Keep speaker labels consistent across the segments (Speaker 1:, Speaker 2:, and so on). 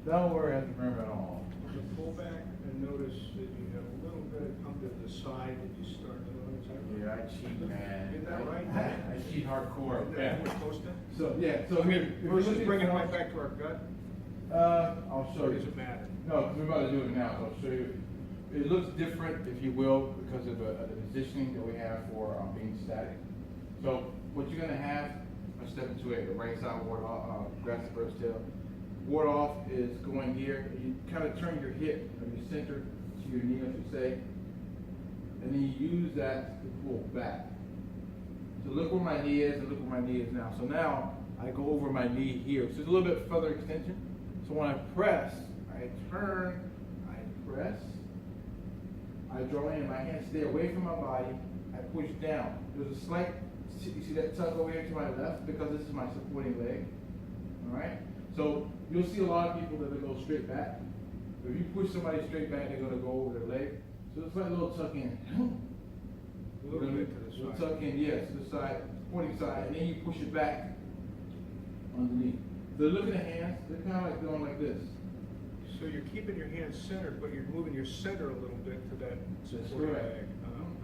Speaker 1: Don't worry, I have to remember it all.
Speaker 2: You pull back and notice that you have a little bit come to the side that you start doing. Is that right?
Speaker 1: Yeah, I cheat, man.
Speaker 2: Isn't that right?
Speaker 1: I cheat hardcore.
Speaker 2: Isn't that what we're supposed to?
Speaker 1: So, yeah, so here. if you're
Speaker 2: Versus
Speaker 1: looking
Speaker 2: bringing it
Speaker 1: for-
Speaker 2: right back to our gut?
Speaker 1: I'll show
Speaker 2: Or
Speaker 1: you.
Speaker 2: does it matter?
Speaker 1: No, because we're about to do it now, so I'll show you. It looks different, if you will, because of the positioning that we have for being static. So what you're gonna have, let's step into it, the right side ward off, grasp the bird's tail. Ward off is going here, you kind of turn your hip from your center to your knee, I should say, and then you use that to pull back. So look where my knee is and look where my knee is now. So now I go over my knee here, so it's a little bit further extension. So when I press, I turn, I press, I draw in, my hands stay away from my body, I push down. There's a slight, you see that tug over here to my left because this is my supporting leg, all right? So you'll see a lot of people that will go straight back. If you push somebody straight back, they're gonna go over their leg. So it's like a little tuck in.
Speaker 2: A little bit to the
Speaker 1: Little
Speaker 2: side.
Speaker 1: tuck in, yes, to the side, supporting side, and then you push it back underneath. So look at the hands, they're kind of like going like this.
Speaker 2: So you're keeping your hands centered, but you're moving your center a little bit to that
Speaker 1: That's
Speaker 2: supporting
Speaker 1: correct.
Speaker 2: leg.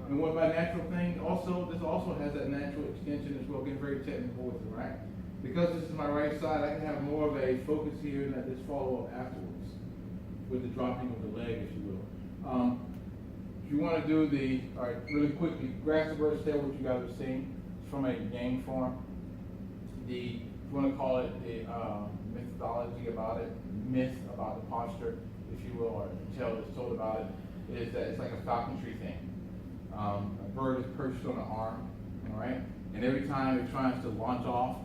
Speaker 1: And what my natural thing, also, this also has that natural extension as well, getting very technical with it, right? Because this is my right side, I can have more of a focus here and let this follow up afterwards with the dropping of the leg, if you will. If you want to do the, all right, really quickly, grasp the bird's tail, what you guys are seeing, it's from a game form. If you want to call it the methodology about it, myth about the posture, if you will, or tale that's told about it, is that it's like a falconry thing. A bird is perched on an arm, all right? And every time it tries to launch off,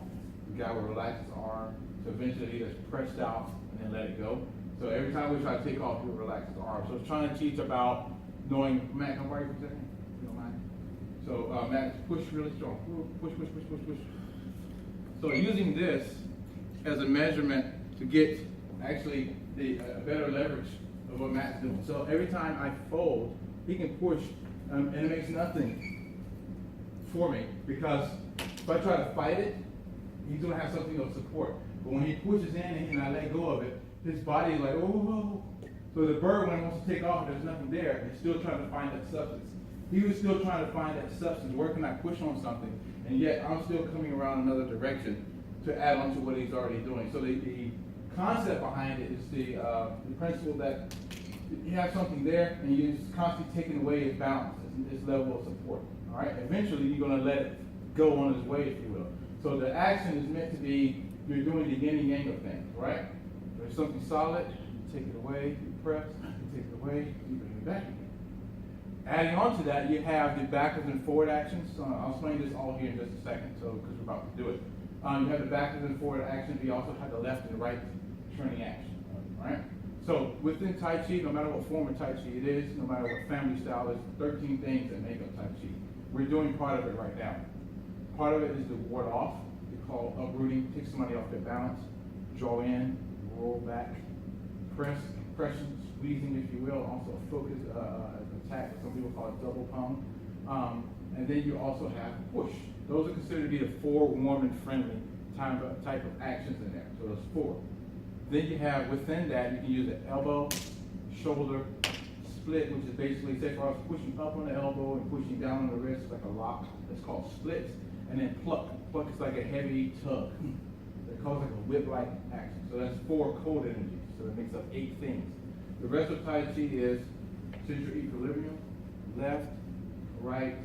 Speaker 1: the guy will relax his arm, so eventually he just pressed out and then let it go. So every time we try to take off, he'll relax his arm. So it's trying to teach about knowing, Matt, come right for a second, if you don't mind. So Matt, push really strong, push, push, push, push, push. So using this as a measurement to get actually the better leverage of what Matt's doing. So every time I fold, he can push, and it makes nothing for me, because if I try to fight it, he's gonna have something of support. But when he pushes in and I let go of it, his body is like, oh, whoa. So the bird, when it wants to take off, there's nothing there, it's still trying to find that substance. He was still trying to find that substance. Where can I push on something? And yet I'm still coming around another direction to add on to what he's already doing. So the concept behind it is the principle that you have something there and you're just constantly taking away his balance, his level of support. All right. Eventually you're going to let it go on its way, if you will. So the action is meant to be, you're doing the yin and yang of things, right? There's something solid, you take it away, you press, you take it away, you bring it back again. Adding on to that, you have the backwards and forward actions. I'll explain this all here in just a second, so because we're about to do it. You have the backwards and forward actions. You also have the left and right turning action. All right. So within Tai Chi, no matter what form of Tai Chi it is, no matter what family style is, 13 things that make up Tai Chi. We're doing part of it right now. Part of it is the ward off. We call uprooting, take somebody off their balance, draw in, roll back, press, compression, squeezing, if you will, also a focus attack, some people call it double pump. And then you also have push. Those are considered to be the 4 warm and friendly type of actions in there. So there's 4. Then you have within that, you can use the elbow, shoulder, split, which is basically, say for us, pushing up on the elbow and pushing down on the wrist, like a lock. That's called splits. And then pluck. Pluck is like a heavy tug. They call it like a whip-like action. So that's 4 code energies. So it makes up 8 things. The rest of Tai Chi is central equilibrium, left, right,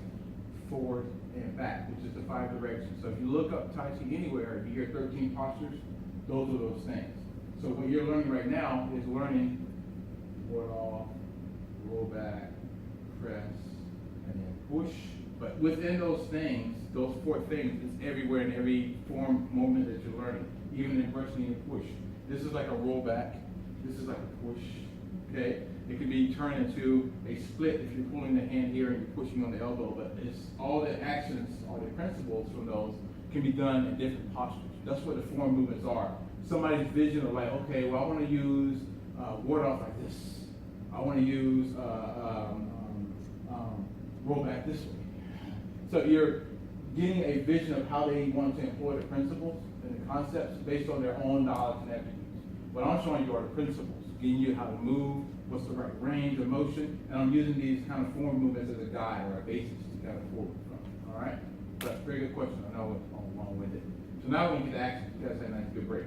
Speaker 1: forward, and back, which is the 5 directions. So if you look up Tai Chi anywhere, you hear 13 postures, those are those things. So what you're learning right now is learning ward off, roll back, press, and then push. But within those things, those 4 things, it's everywhere in every form, moment that you're learning, even in brushing and push. This is like a roll back. This is like a push, okay? It can be turned into a split if you're pulling the hand here and you're pushing on the elbow, but it's all the actions, all the principles from those can be done in different postures. That's what the form movements are. Somebody's vision of like, okay, well, I want to use ward off like this. I want to use roll back this way. So you're getting a vision of how they want to employ the principles and the concepts based on their own knowledge and attributes. What I'm showing you are the principles, getting you how to move, what's the right range of motion, and I'm using these kind of form movements as a guide or a basis to kind of forward from, all right? That's a very good question, I know it's long-winded. So now we can get to action, you guys have a nice good break.